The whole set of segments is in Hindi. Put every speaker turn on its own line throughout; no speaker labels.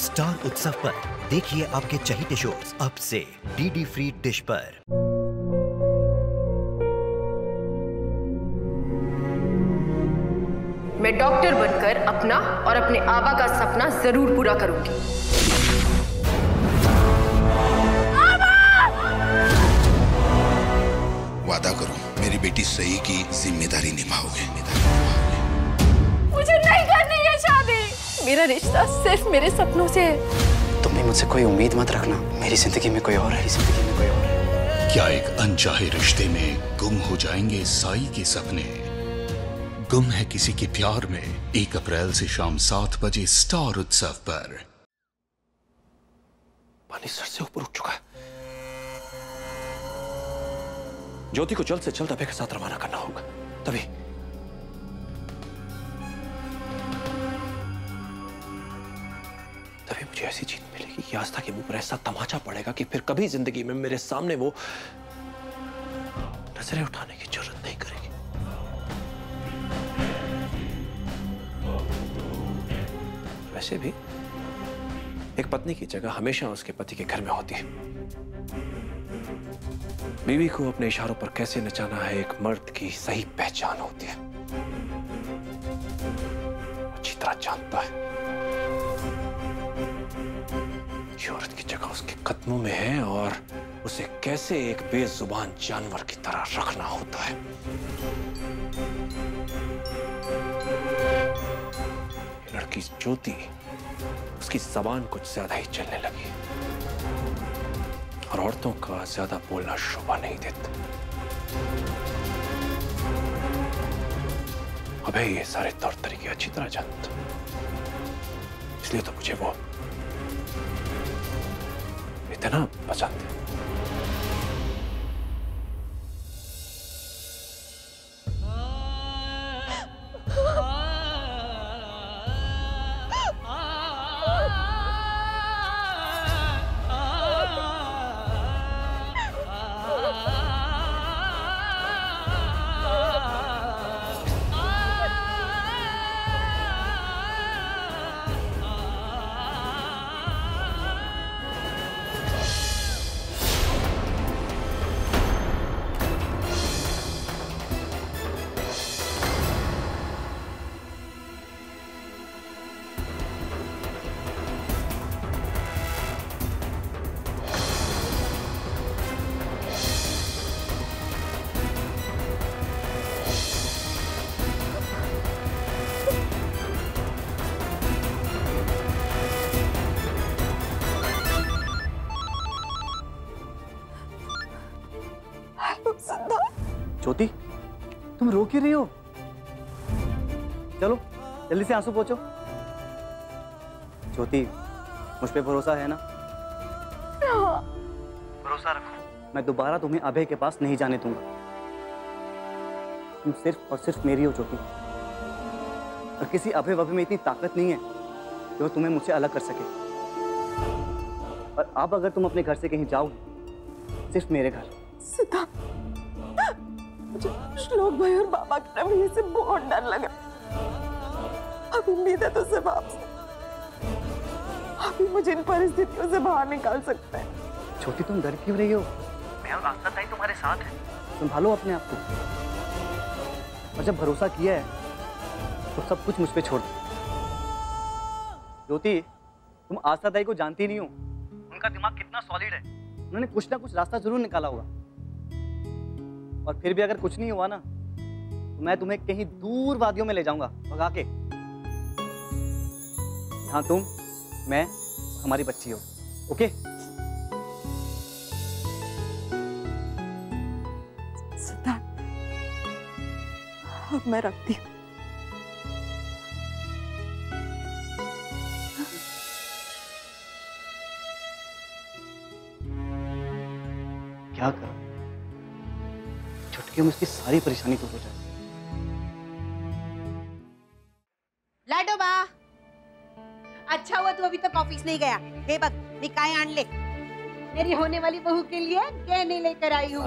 स्टार उत्सव पर देखिए आपके चहेते शोज अब से डीडी फ्री डिश पर।
मैं डॉक्टर बनकर अपना और अपने आबा का सपना जरूर पूरा करूंगी।
वादा करो मेरी बेटी सही की जिम्मेदारी निभाओगे।
मुझे नहीं करनी है शादी। मेरा रिश्ता सिर्फ मेरे सपनों से है।
तुम भी मुझसे कोई उम्मीद मत रखना। मेरी जिंदगी में कोई और है, जिंदगी में कोई और है।
क्या एक अनचाहे रिश्ते में गुम हो जाएंगे साई के सपने? गुम है किसी के प्यार में 1 अप्रैल से शाम 7 बजे स्टार उत्सव पर।
पानी सर से ऊपर उठ चुका है। ज्योति को जल्द से जल्द अभय के साथ रवाना करना होगा। तभी मुझे ऐसी जीत मिलेगी कि आस्था के मुंह पर ऐसा तमाचा पड़ेगा कि फिर कभी जिंदगी में मेरे सामने वो नजरें उठाने की जरूरत नहीं करेगी। वैसे भी एक पत्नी की जगह हमेशा उसके पति के घर में होती है। बीवी को अपने इशारों पर कैसे नचाना है एक मर्द की सही पहचान होती है। अच्छी तरह जानता है ये औरत की जगह उसके कदमों में है और उसे कैसे एक बेजुबान जानवर की तरह रखना होता है। ये लड़की ज्योति उसकी जबान कुछ ज्यादा ही चलने लगी और औरतों का ज्यादा बोलना शोभा नहीं देता। अबे ये सारे तौर तरीके अच्छी तरह जानता, इसलिए तो मुझे वो इतना पसंद है।
ज्योति, तुम रो क्यों रही हो? चलो जल्दी से आंसू पोंछो। ज्योति, मुझ पे भरोसा है ना? भरोसा रखो। मैं दोबारा तुम्हें अभय के पास नहीं जाने दूंगा। तुम सिर्फ और सिर्फ मेरी हो ज्योति। और किसी अभय वभय में इतनी ताकत नहीं है कि वो तुम्हें मुझसे अलग कर सके। और अब अगर तुम अपने घर से कहीं जाओ, सिर्फ मेरे घर।
सिद्धार्थ, मुझे श्लोक भाई और बाबा के रवैये से बहुत डर लगा। अब उम्मीद है तुझसे वापस अभी मुझे इन परिस्थितियों से बाहर निकाल सकते हैं।
छोटी, तुम डर क्यों रही हो? मैं और आस्था ताई तुम्हारे साथ हैं। संभालो अपने आप को। और जब भरोसा किया है तो सब कुछ मुझ पे छोड़ दो। ज्योति, तुम आस्था ताई को जानती नहीं हो। उनका दिमाग कितना सॉलिड है। उन्होंने कुछ ना कुछ रास्ता जरूर निकाला होगा। और फिर भी अगर कुछ नहीं हुआ ना, तो मैं तुम्हें कहीं दूर वादियों में ले जाऊंगा भगा के। हाँ, तुम, मैं, हमारी बच्ची हो। ओके?
सिद्धार्थ, अब मैं रखती हूँ।
क्या करूं? चुटकी में उसकी सारी परेशानी दूर हो जाए।
लाडो बा, अच्छा हुआ तू अभी तक ऑफिस नहीं गया। हे बग, निकाय आन ले। मेरी होने वाली बहू के लिए गहने लेकर आई हूँ।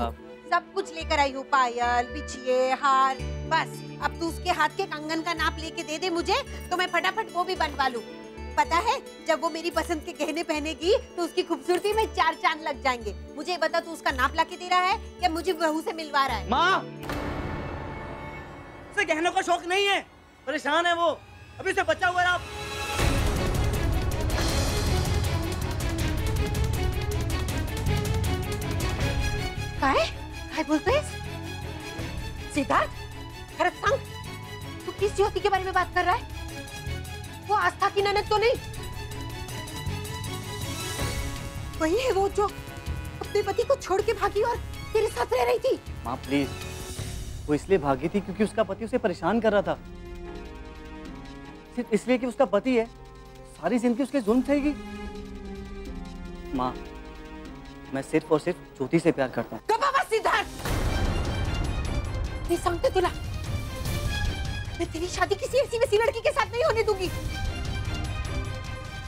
सब कुछ लेकर आई हूँ, पायल, बिछिए, हार। बस अब तू उसके हाथ के कंगन का नाप लेके दे दे मुझे, तो मैं फटाफट वो भी बनवा लूँ। पता है जब वो मेरी पसंद के गहने पहनेगी तो उसकी खूबसूरती में 4 चांद लग जाएंगे। मुझे बता, तू उसका नाप लाके दे रहा है या मुझे बहू से मिलवा रहा है?
माँ, उसे गहनों का शौक नहीं है, परेशान है वो, अभी से बचा हुआ है आप।
काय बोलते हैं? सिद्धार्थ, खरंच सांग, तू किस ज्योति के बारे में बात कर रहा है? वो आस्था की ननद तो नहीं? वही है वो जो अपने पति को छोड़ के भागी और तेरे साथ रह रही थी?
माँ प्लीज, वो इसलिए भागी थी क्योंकि उसका पति उसे परेशान कर रहा था। सिर्फ इसलिए कि उसका पति है, सारी जिंदगी उसके जुल्म सहेगी। माँ, मैं सिर्फ और सिर्फ ज्योति से प्यार करता हूँ।
सिद्धार्थ, नहीं सांगते तुला, मैं तेरी शादी किसी ऐसी वैसी लड़की के साथ नहीं होने दूंगी।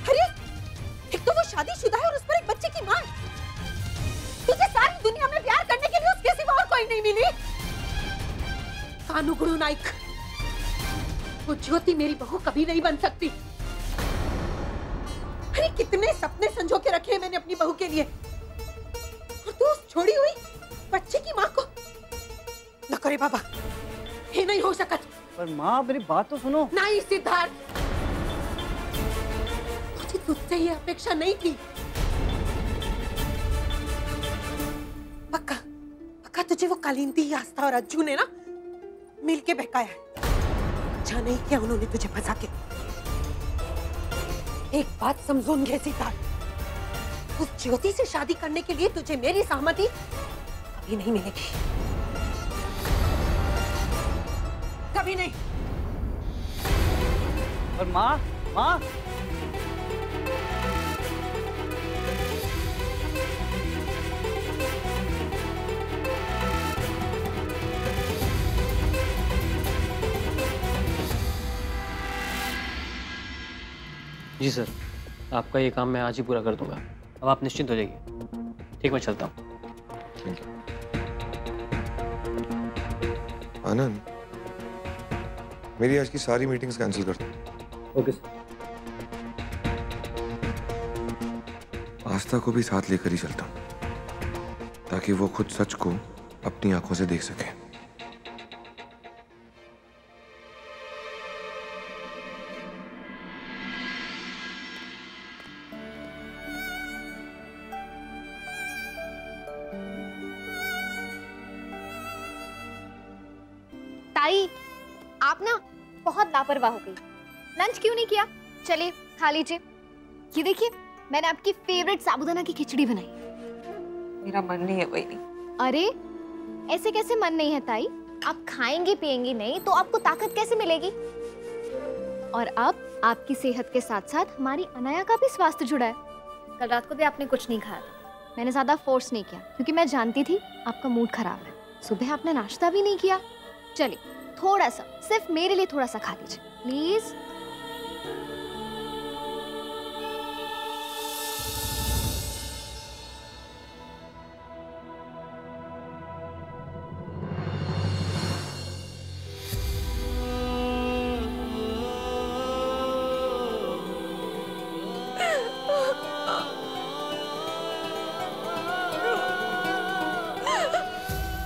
अरे एक तो वो शादीशुदा है और उस पर एक बच्चे की मां। तुझे सारी दुनिया में प्यार करने के लिए उसके सिवा और कोई नहीं मिली? कानुगुरु नाइक, वो ज्योति मेरी बहू कभी नहीं बन सकती। अरे कितने सपने संजो के रखे हैं मैंने अपनी बहू के लिए, और तू उस छोड़ी हुई बच्चे की माँ को न करे बाबा, ये नहीं हो सकत।
पर माँ मेरी बात तो सुनो।
नहीं सिद्धार्थ, मुझे तुझसे ये अपेक्षा नहीं थी। पक्का पक्का तुझे वो कालिंदी, आस्था और अज्जू ने ना मिलके बहकाया है। अच्छा नहीं किया उन्होंने तुझे फंसा के। एक बात समझूंगे सिद्धार्थ, उस ज्योति से शादी करने के लिए तुझे मेरी सहमति कभी नहीं मिलेगी, कभी नहीं।
और माँ, माँ,
जी सर, आपका ये काम मैं आज ही पूरा कर दूंगा। अब आप निश्चिंत हो जाइए। ठीक, मैं चलता हूँ।
Thank you. आनंद, मेरी आज की सारी मीटिंग्स कैंसिल कर दो।
Okay sir.
आस्था को भी साथ लेकर ही चलता हूँ, ताकि वो खुद सच को अपनी आंखों से देख सके।
ताई, आप ना बहुत लापरवाह हो गई। लंच क्यों नहीं किया? चलिए खा लीजिए। ये देखिए, मैंने आपकी फेवरेट साबूदाना की खिचड़ी बनाई।
मेरा मन नहीं है वही।
अरे ऐसे कैसे मन नहीं है ताई? आप खाएंगे पिएंगे नहीं तो आपको ताकत कैसे मिलेगी? और अब आपकी सेहत के साथ साथ हमारी अनाया का भी स्वास्थ्य जुड़ा है। कल रात को भी आपने कुछ नहीं खाया था। मैंने ज्यादा फोर्स नहीं किया क्योंकि मैं जानती थी आपका मूड खराब है। सुबह आपने नाश्ता भी नहीं किया। चलिए थोड़ा सा, सिर्फ मेरे लिए थोड़ा सा खा लीजिए प्लीज।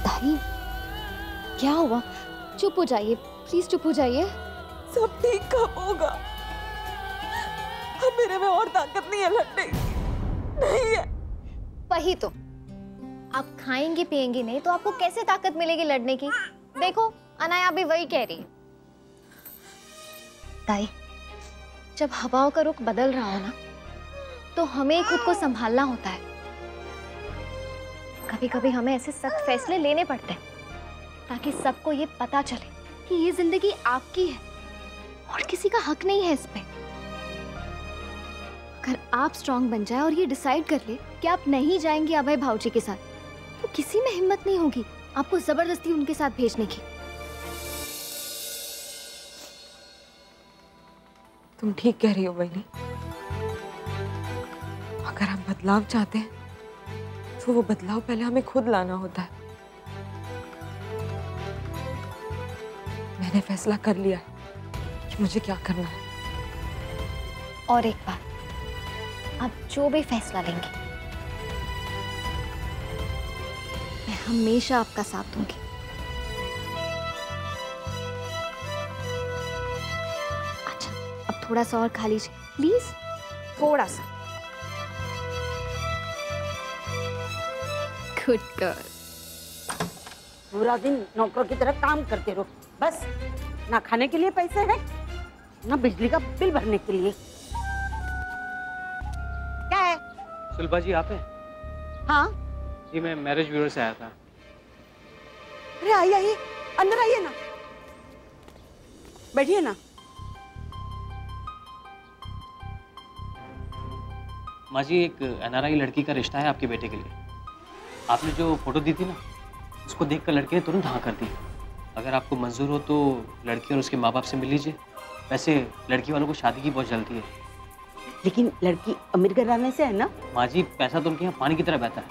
ताई, क्या हुआ? चुप हो जाइए प्लीज, चुप हो जाइए।
सब ठीक कब होगा? अब मेरे में और ताकत नहीं है लड़ने की, नहीं है।
वही तो, आप खाएंगे पिएंगे नहीं तो आपको कैसे ताकत मिलेगी लड़ने की? देखो अनाया भी वही कह रही है। ताई, जब हवाओं का रुख बदल रहा हो ना, तो हमें खुद को संभालना होता है। कभी कभी हमें ऐसे सख्त फैसले लेने पड़ते हैं ताकि सबको ये पता चले कि ये जिंदगी आपकी है और किसी का हक नहीं है इस पे। अगर आप स्ट्रांग बन जाए और ये डिसाइड कर ले कि आप नहीं जाएंगे अभय भाऊजी के साथ, तो किसी में हिम्मत नहीं होगी आपको जबरदस्ती उनके साथ भेजने की।
तुम ठीक कह रही हो बहनी। अगर हम बदलाव चाहते हैं तो वो बदलाव पहले हमें खुद लाना होता है। मैंने फैसला कर लिया है कि मुझे क्या करना है।
और एक बात, आप जो भी फैसला लेंगे मैं हमेशा आपका साथ दूंगी। अच्छा, अब थोड़ा सा और खा लीजिए प्लीज, थोड़ा सा। Good girl.
पूरा दिन नौकर की तरह काम करते रहो, बस ना खाने के लिए पैसे हैं ना बिजली का बिल भरने के लिए। क्या है?
सुलभा जी आप हैं?
हाँ
जी मैं मैरिज ब्यूरो से आया था।
अरे आइए आइए, अंदर आइए ना, बैठिए ना।
माँ जी एक NRI लड़की का रिश्ता है आपके बेटे के लिए। आपने जो फोटो दी थी ना, उसको देखकर लड़के ने तुरंत हाँ कर दी। अगर आपको मंजूर हो तो लड़की और उसके माँ बाप से मिल लीजिए। वैसे लड़की वालों को शादी की बहुत जल्दी है।
लेकिन लड़की अमीर घराने से है ना?
माँ जी पैसा तो उनके यहाँ पानी की तरह बहता है।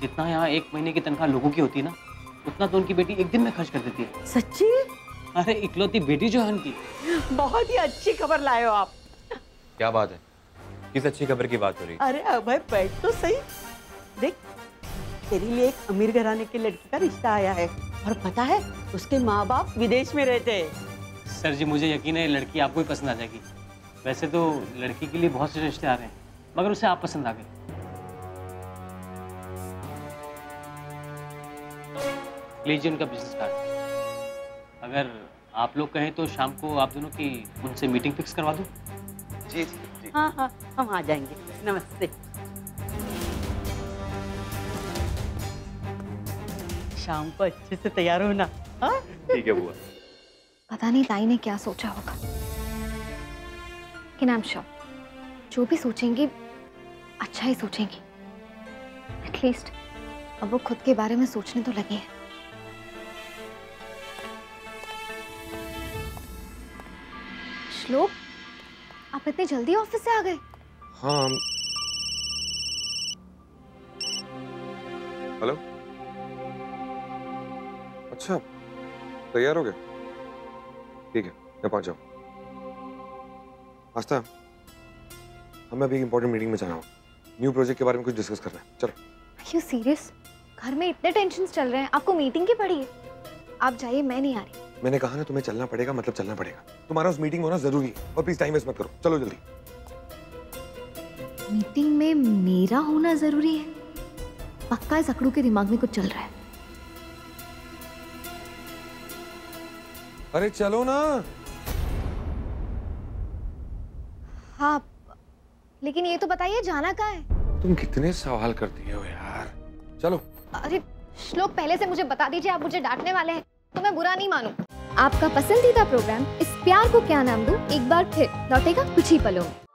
जितना यहाँ 1 महीने की तनख्वाह लोगों की होती है ना, उतना तो उनकी बेटी एक दिन में खर्च कर देती है।
सच्ची?
अरे इकलौती बेटी जो है उनकी।
बहुत ही अच्छी खबर लाए हो आप।
क्या बात है? किस अच्छी खबर की बात हो रही है?
अरे अभय बैठ तो सही, देख तेरे लिए एक अमीर घराने की लड़की का रिश्ता आया है और पता है उसके माँ बाप विदेश में रहते हैं।
सर जी मुझे यकीन है लड़की आपको ही पसंद आ जाएगी। वैसे तो लड़की के लिए बहुत से रिश्ते आ रहे हैं, मगर उसे आप पसंद आ गए। लीजिए उनका बिजनेस कार्ड। अगर आप लोग कहें तो शाम को आप दोनों की उनसे मीटिंग फिक्स करवा दूं?
जी जी।
हाँ हाँ हम आ जाएंगे। नमस्ते। शाम को अच्छे से तैयार होना। हाँ
ठीक है बुआ।
पता नहीं ताई ने क्या सोचा होगा, लेकिन आई एम श्योर जो भी सोचेंगी अच्छा ही सोचेंगी। एटलीस्ट अब वो खुद के बारे में सोचने तो लगे हैं। श्लोक, आप इतनी जल्दी ऑफिस से आ गए?
हाँ। हेलो। अच्छा तैयार हो गए? ठीक है मैं पहुंच जाऊँ। आस्था, हमें अभी एक इंपॉर्टेंट मीटिंग में जाना हो। न्यू प्रोजेक्ट के बारे में कुछ डिस्कस करना है। चलो।
Are you serious? घर में इतने टेंशन्स चल रहे हैं, आपको मीटिंग की पड़ी है? आप जाइए, मैं नहीं आ रही।
मैंने कहा ना तुम्हें चलना पड़ेगा, मतलब चलना पड़ेगा। तुम्हारा उस मीटिंग में होना जरूरी है और प्लीज टाइम वेस्ट मत करो। चलो जल्दी।
मीटिंग में मेरा होना जरूरी है? पक्का इस अकड़ू के दिमाग में कुछ चल रहा है।
अरे चलो ना।
हाँ, लेकिन ये तो बताइए जाना कहाँ है?
तुम कितने सवाल करती हो यार। चलो।
अरे श्लोक, पहले से मुझे बता दीजिए, आप मुझे डांटने वाले हैं तो मैं बुरा नहीं मानूं। आपका पसंदीदा प्रोग्राम इस प्यार को क्या नाम दूं एक बार फिर लौटेगा कुछ ही पलों में।